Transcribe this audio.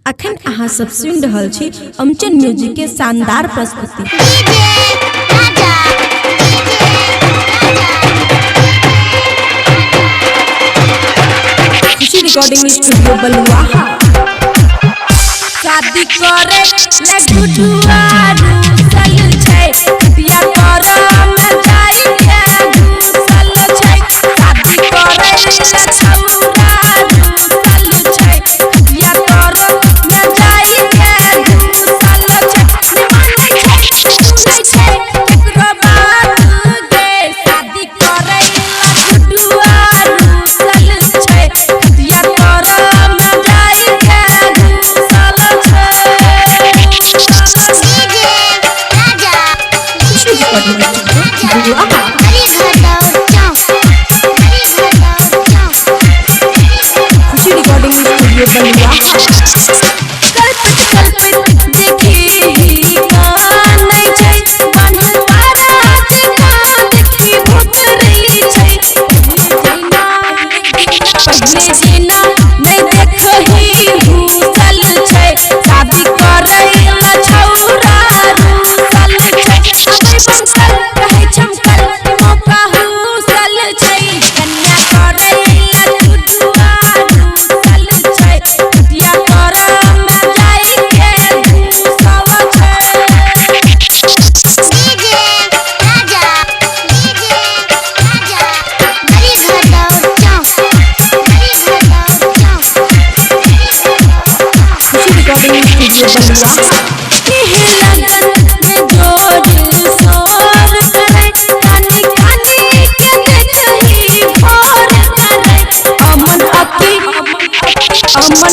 अखन अहाँ सब सुन रहल छी अमचन म्यूजिक के शानदार प्रस्तुति। खुशी रिकॉर्डिंग स्टूडियो बलुआहा। शादी करे ले गुडुआ रूसल छै, बिया करे में जाई के घुसल छै। शादी करे ले छौरा रूसल छै, बिया करे में जाई के घुसल छै। निमाने छै सुनै छै एकरो बात गे, शादी करे ले गुडुआ रूसल छै, बिया करे में जाई के घुसल छै। खुशी रिकॉर्डिंग स्टूडियो बलुआहा। अमन